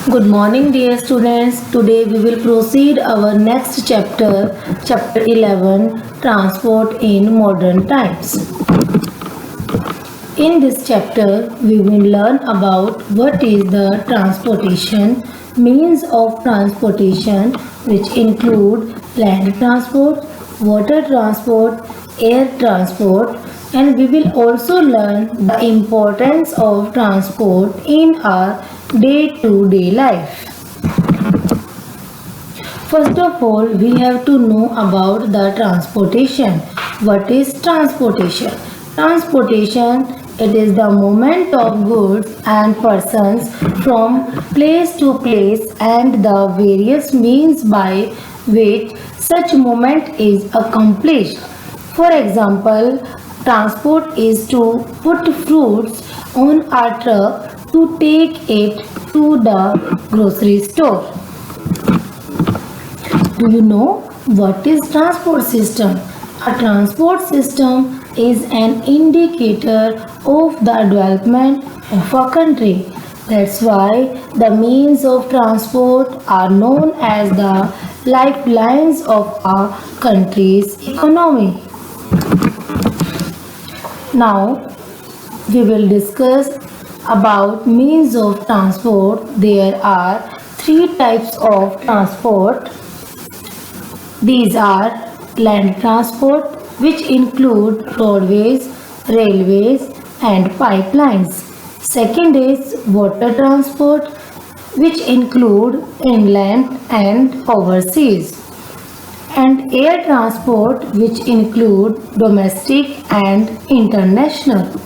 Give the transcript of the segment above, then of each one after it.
Good morning, dear students. Today we will proceed our next chapter, chapter 11, Transport in Modern Times. In this chapter, we will learn about what is the transportation, means of transportation, which include land transport, water transport, air transport, and we will also learn the importance of transport in our day-to-day life. First of all, we have to know about the transportation. What is transportation? Transportation, it is the movement of goods and persons from place to place and the various means by which such movement is accomplished. For example, transport is to put fruits on a truck to take it to the grocery store. Do you know what is transport system? A transport system is an indicator of the development of a country. That's why the means of transport are known as the lifelines of a country's economy. Now we will discuss about means of transport. There are three types of transport. These are land transport, which include roadways, railways, and pipelines. Second is water transport, which include inland and overseas. And air transport, which include domestic and international.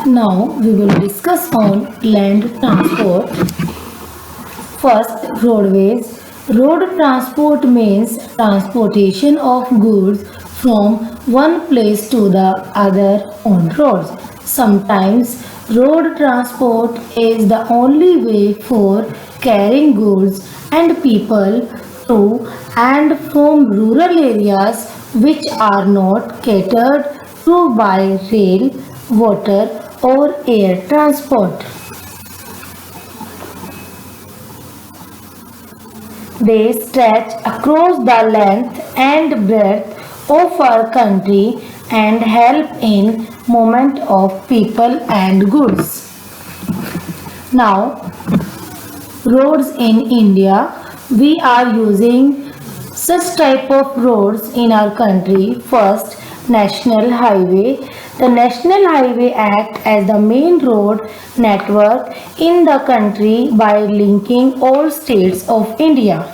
Now we will discuss on land transport. First, roadways. Road transport means transportation of goods from one place to the other on roads. Sometimes road transport is the only way for carrying goods and people to and from rural areas which are not catered to by rail, water or air transport. They stretch across the length and breadth of our country and help in movement of people and goods. Now, roads in India, we are using such type of roads in our country. First, National Highway. The National Highway act as the main road network in the country by linking all states of India.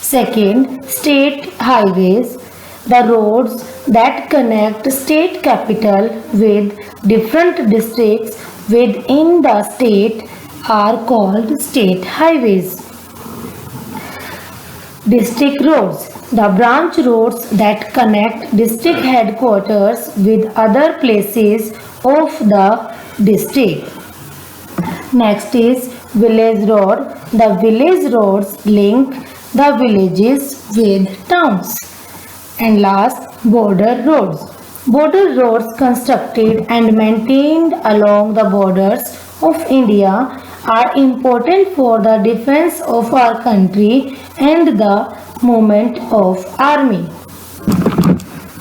Second, state highways. The roads that connect state capital with different districts within the state are called state highways. District roads. The branch roads that connect district headquarters with other places of the district. Next is village road. The village roads link the villages with towns. And last, border roads. Border roads constructed and maintained along the borders of India are important for the defense of our country and the movement of army.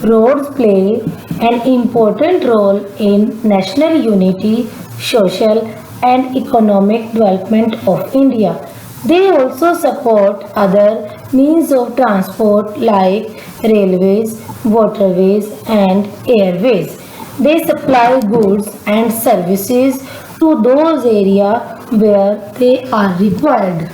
Roads play an important role in national unity, social and economic development of India. They also support other means of transport like railways, waterways and airways. They supply goods and services to those areas where they are required.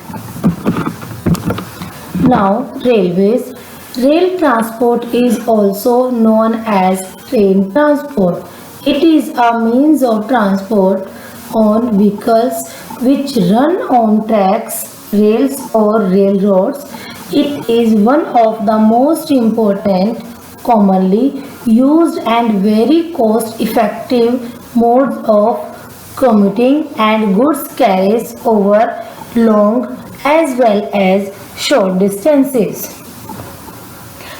Now, railways. Rail transport is also known as train transport. It is a means of transport on vehicles which run on tracks, rails or railroads. It is one of the most important, commonly used and very cost-effective modes of commuting and goods carriage over long as well as short distances.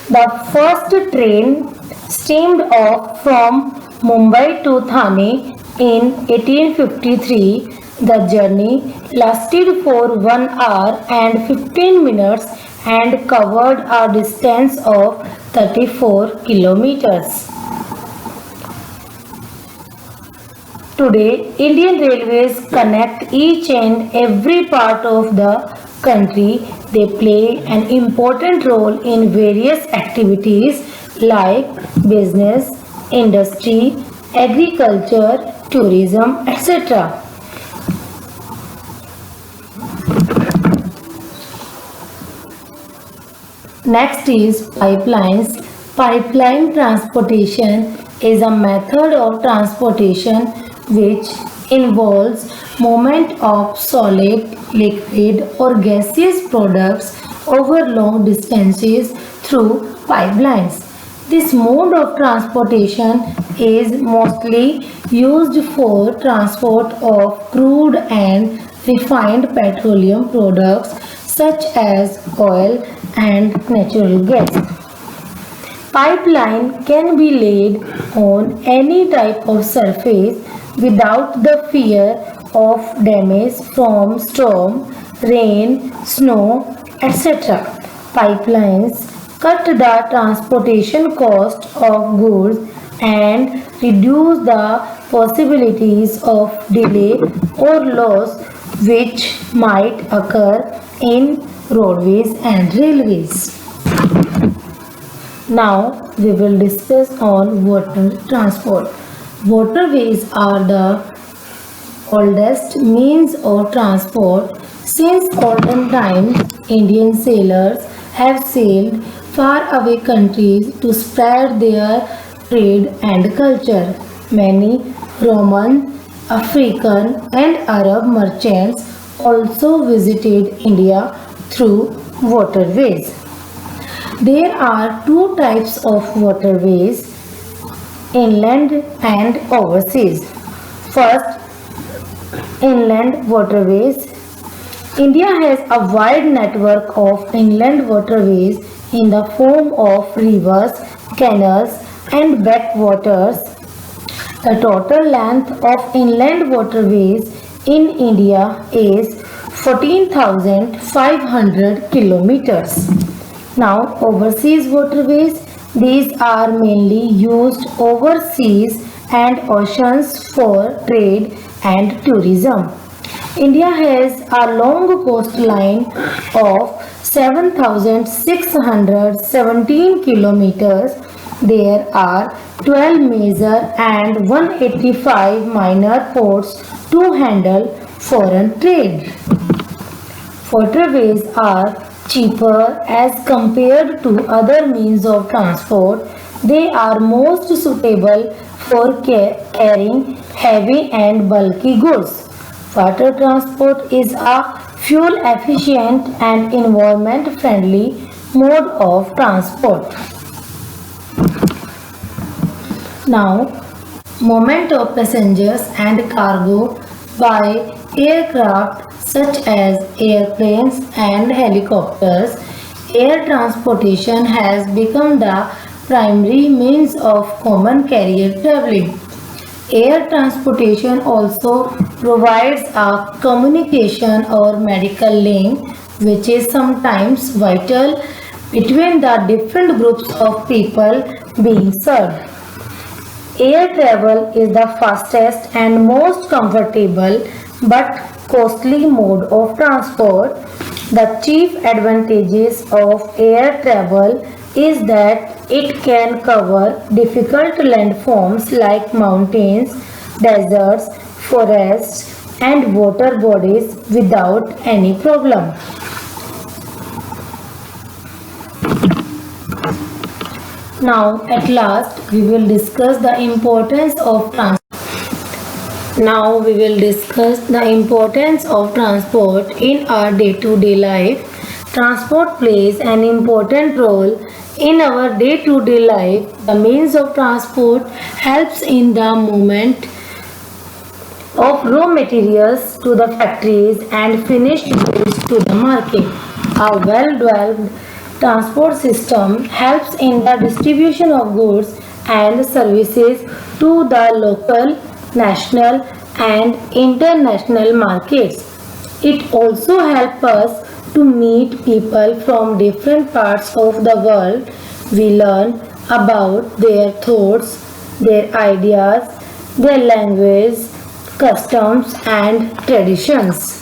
The first train steamed off from Mumbai to Thane in 1853 The journey lasted for 1 hour and 15 minutes and covered a distance of 34 kilometers. Today, Indian Railways connect each and every part of the country. They play an important role in various activities like business, industry, agriculture, tourism, etc. Next is pipelines. Pipeline transportation is a method of transportation which involves movement of solid, liquid or gaseous products over long distances through pipelines. This mode of transportation is mostly used for transport of crude and refined petroleum products such as oil and natural gas. Pipeline can be laid on any type of surface without the fear of damage from storm, rain, snow, etc. Pipelines cut the transportation cost of goods and reduce the possibilities of delay or loss which might occur in roadways and railways. Now we will discuss on water transport. Waterways are the oldest means of transport. Since olden times, Indian sailors have sailed far away countries to spread their trade and culture. Many Roman, African, and Arab merchants also visited India through waterways. There are two types of waterways, inland and overseas. First, inland waterways. India has a wide network of inland waterways in the form of rivers, canals, and backwaters. The total length of inland waterways in India is 14,500 kilometers. Now, overseas waterways, these are mainly used overseas and oceans for trade and tourism. India has a long coastline of 7,617 kilometers. There are 12 major and 185 minor ports to handle foreign trade. Waterways are cheaper as compared to other means of transport. They are most suitable for carrying heavy and bulky goods. Water transport is a fuel efficient and environment friendly mode of transport. Now, movement of passengers and cargo by aircraft such as airplanes and helicopters. Air transportation has become the primary means of common carrier traveling. Air transportation also provides a communication or medical link which is sometimes vital between the different groups of people being served. Air travel is the fastest and most comfortable but costly mode of transport. The chief advantages of air travel is that it can cover difficult landforms like mountains, deserts, forests, and water bodies without any problem. Now, at last, we will discuss the importance of transport. Now we will discuss the importance of transport in our day-to-day life. Transport plays an important role in our day-to-day life. The means of transport helps in the movement of raw materials to the factories and finished goods to the market. A well-developed transport system helps in the distribution of goods and services to the local, national and international markets. It also helps us to meet people from different parts of the world. We learn about their thoughts, their ideas, their language, customs, and traditions.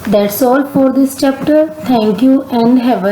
That's all for this chapter. Thank you and have a